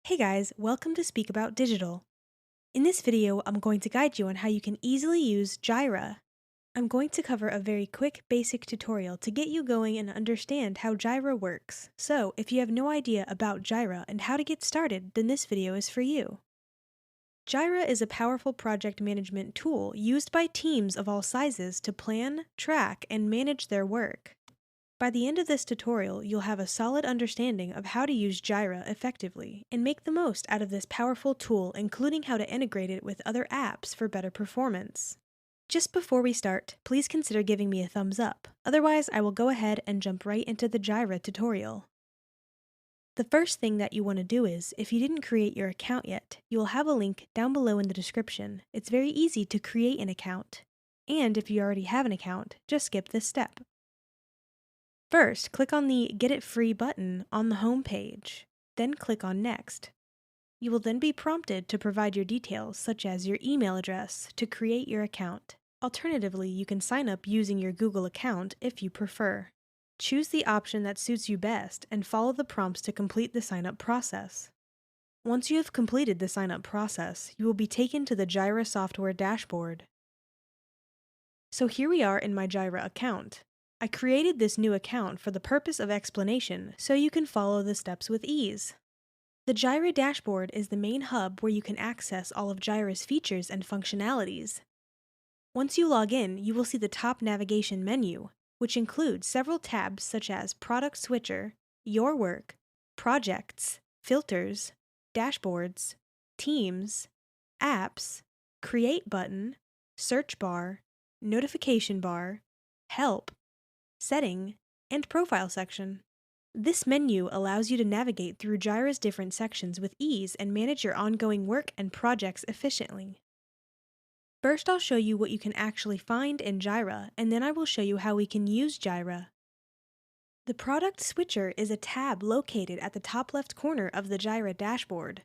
Hey guys, welcome to Speak About Digital. In this video, I'm going to guide you on how you can easily use Jira. I'm going to cover a very quick, basic tutorial to get you going and understand how Jira works. So, if you have no idea about Jira and how to get started, then this video is for you. Jira is a powerful project management tool used by teams of all sizes to plan, track, and manage their work. By the end of this tutorial, you'll have a solid understanding of how to use Jira effectively and make the most out of this powerful tool, including how to integrate it with other apps for better performance. Just before we start, please consider giving me a thumbs up. Otherwise, I will go ahead and jump right into the Jira tutorial. The first thing that you want to do is, if you didn't create your account yet, you will have a link down below in the description. It's very easy to create an account. And if you already have an account, just skip this step. First, click on the Get It Free button on the home page. Then click on Next. You will then be prompted to provide your details, such as your email address, to create your account. Alternatively, you can sign up using your Google account if you prefer. Choose the option that suits you best and follow the prompts to complete the sign-up process. Once you have completed the sign-up process, you will be taken to the Jira software dashboard. So here we are in my Jira account. I created this new account for the purpose of explanation so you can follow the steps with ease. The Jira dashboard is the main hub where you can access all of Jira's features and functionalities. Once you log in, you will see the top navigation menu, which includes several tabs such as Product Switcher, Your Work, Projects, Filters, Dashboards, Teams, Apps, Create button, Search bar, Notification bar, Help, Setting, and Profile section. This menu allows you to navigate through Jira's different sections with ease and manage your ongoing work and projects efficiently. First, I'll show you what you can actually find in Jira, and then I will show you how we can use Jira. The Product Switcher is a tab located at the top left corner of the Jira dashboard.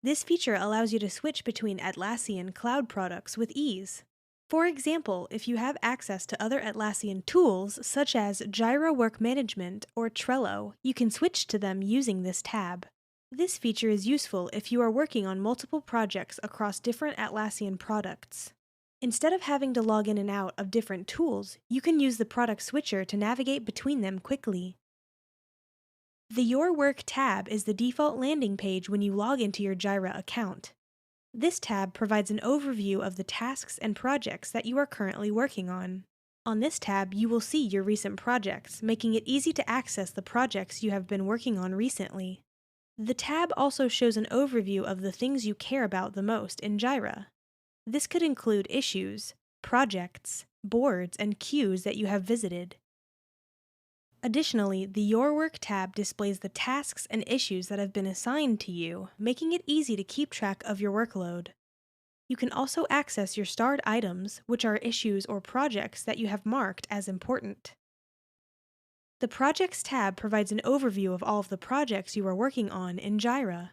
This feature allows you to switch between Atlassian cloud products with ease. For example, if you have access to other Atlassian tools, such as Jira Work Management or Trello, you can switch to them using this tab. This feature is useful if you are working on multiple projects across different Atlassian products. Instead of having to log in and out of different tools, you can use the Product Switcher to navigate between them quickly. The Your Work tab is the default landing page when you log into your Jira account. This tab provides an overview of the tasks and projects that you are currently working on. On this tab, you will see your recent projects, making it easy to access the projects you have been working on recently. The tab also shows an overview of the things you care about the most in Jira. This could include issues, projects, boards, and queues that you have visited. Additionally, the Your Work tab displays the tasks and issues that have been assigned to you, making it easy to keep track of your workload. You can also access your starred items, which are issues or projects that you have marked as important. The Projects tab provides an overview of all of the projects you are working on in Jira.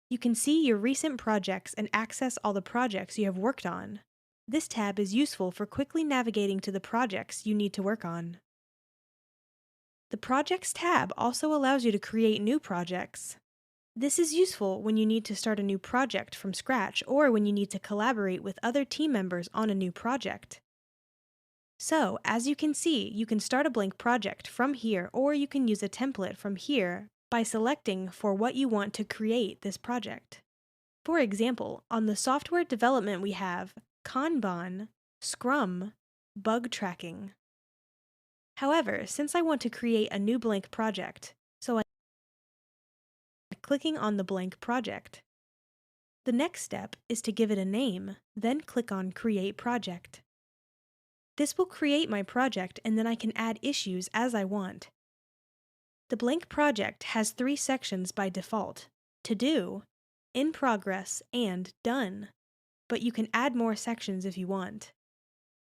You can see your recent projects and access all the projects you have worked on. This tab is useful for quickly navigating to the projects you need to work on. The Projects tab also allows you to create new projects. This is useful when you need to start a new project from scratch or when you need to collaborate with other team members on a new project. So, as you can see, you can start a blank project from here, or you can use a template from here by selecting for what you want to create this project. For example, on the software development we have Kanban, Scrum, Bug Tracking. However, since I want to create a new blank project, so I'm clicking on the blank project. The next step is to give it a name, then click on Create Project. This will create my project, and then I can add issues as I want. The blank project has 3 sections by default: To Do, In Progress, and Done, but you can add more sections if you want.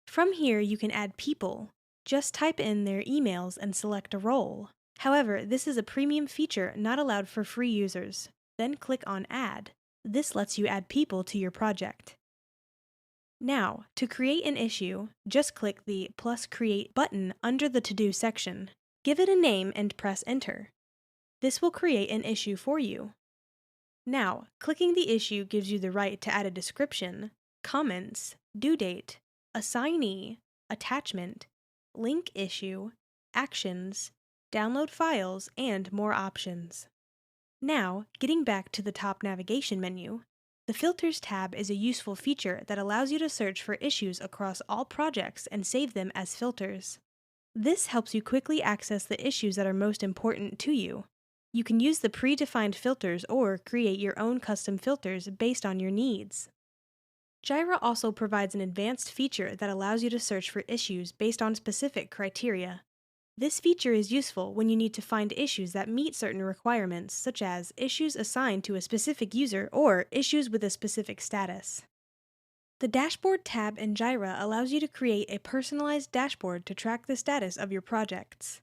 From here, you can add people. Just type in their emails and select a role. However, this is a premium feature not allowed for free users. Then click on Add. This lets you add people to your project. Now, to create an issue, just click the +Create button under the To Do section. Give it a name and press Enter. This will create an issue for you. Now, clicking the issue gives you the right to add a description, comments, due date, assignee, attachment, link issue, actions, download files, and more options. Now, getting back to the top navigation menu, the Filters tab is a useful feature that allows you to search for issues across all projects and save them as filters. This helps you quickly access the issues that are most important to you. You can use the predefined filters or create your own custom filters based on your needs. Jira also provides an advanced feature that allows you to search for issues based on specific criteria. This feature is useful when you need to find issues that meet certain requirements, such as issues assigned to a specific user or issues with a specific status. The Dashboard tab in Jira allows you to create a personalized dashboard to track the status of your projects.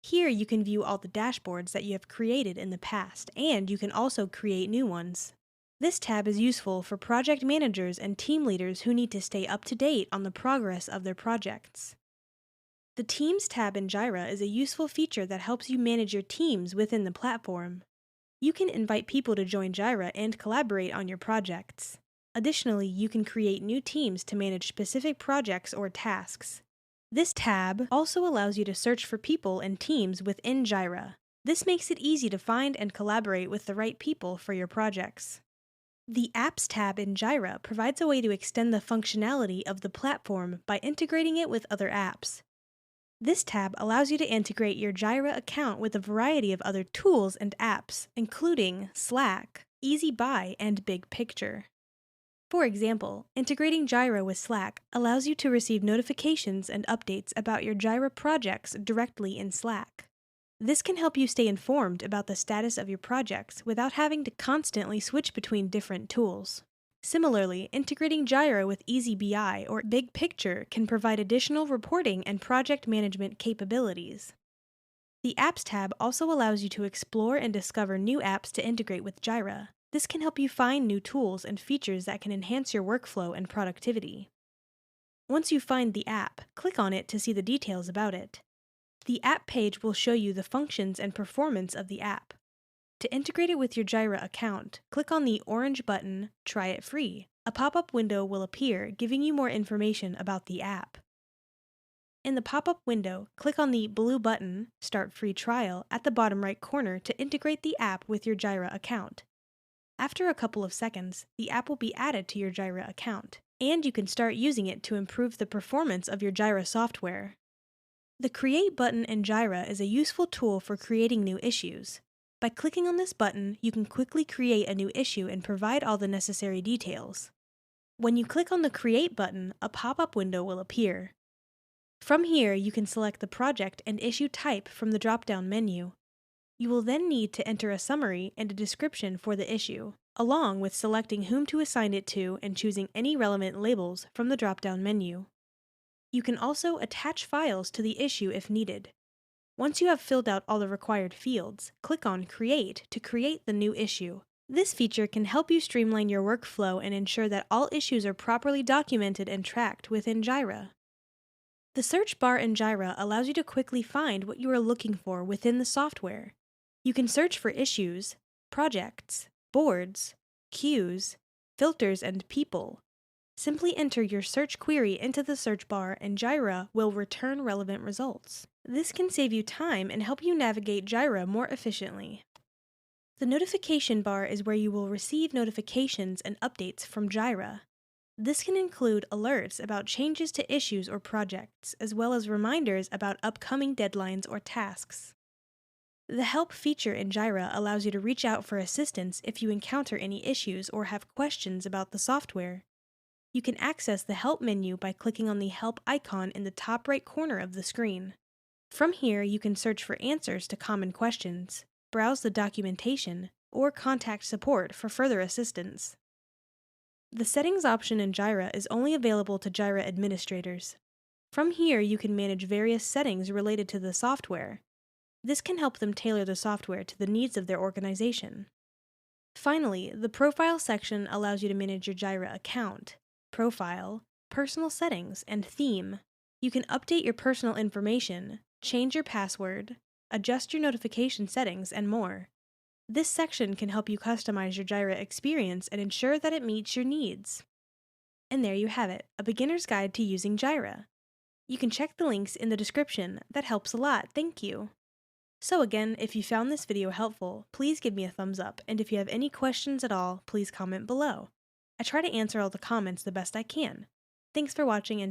Here you can view all the dashboards that you have created in the past, and you can also create new ones. This tab is useful for project managers and team leaders who need to stay up to date on the progress of their projects. The Teams tab in Jira is a useful feature that helps you manage your teams within the platform. You can invite people to join Jira and collaborate on your projects. Additionally, you can create new teams to manage specific projects or tasks. This tab also allows you to search for people and teams within Jira. This makes it easy to find and collaborate with the right people for your projects. The Apps tab in Jira provides a way to extend the functionality of the platform by integrating it with other apps. This tab allows you to integrate your Jira account with a variety of other tools and apps, including Slack, Easy Buy, and Big Picture. For example, integrating Jira with Slack allows you to receive notifications and updates about your Jira projects directly in Slack. This can help you stay informed about the status of your projects without having to constantly switch between different tools. Similarly, integrating Jira with Easy BI or Big Picture can provide additional reporting and project management capabilities. The Apps tab also allows you to explore and discover new apps to integrate with Jira. This can help you find new tools and features that can enhance your workflow and productivity. Once you find the app, click on it to see the details about it. The app page will show you the functions and performance of the app. To integrate it with your Jira account, click on the orange button, Try It Free. A pop-up window will appear, giving you more information about the app. In the pop-up window, click on the blue button, Start Free Trial, at the bottom right corner to integrate the app with your Jira account. After a couple of seconds, the app will be added to your Jira account, and you can start using it to improve the performance of your Jira software. The Create button in Jira is a useful tool for creating new issues. By clicking on this button, you can quickly create a new issue and provide all the necessary details. When you click on the Create button, a pop-up window will appear. From here, you can select the project and issue type from the drop-down menu. You will then need to enter a summary and a description for the issue, along with selecting whom to assign it to and choosing any relevant labels from the drop-down menu. You can also attach files to the issue if needed. Once you have filled out all the required fields, click on Create to create the new issue. This feature can help you streamline your workflow and ensure that all issues are properly documented and tracked within Jira. The search bar in Jira allows you to quickly find what you are looking for within the software. You can search for issues, projects, boards, queues, filters, and people. Simply enter your search query into the search bar and Jira will return relevant results. This can save you time and help you navigate Jira more efficiently. The notification bar is where you will receive notifications and updates from Jira. This can include alerts about changes to issues or projects, as well as reminders about upcoming deadlines or tasks. The Help feature in Jira allows you to reach out for assistance if you encounter any issues or have questions about the software. You can access the Help menu by clicking on the Help icon in the top right corner of the screen. From here, you can search for answers to common questions, browse the documentation, or contact support for further assistance. The Settings option in Jira is only available to Jira administrators. From here, you can manage various settings related to the software. This can help them tailor the software to the needs of their organization. Finally, the Profile section allows you to manage your Jira account, profile, personal settings, and theme. You can update your personal information, change your password, adjust your notification settings, and more. This section can help you customize your Jira experience and ensure that it meets your needs. And there you have it, a beginner's guide to using Jira. You can check the links in the description. That helps a lot, thank you. So again, if you found this video helpful, please give me a thumbs up, and if you have any questions at all, please comment below. I try to answer all the comments the best I can. Thanks for watching and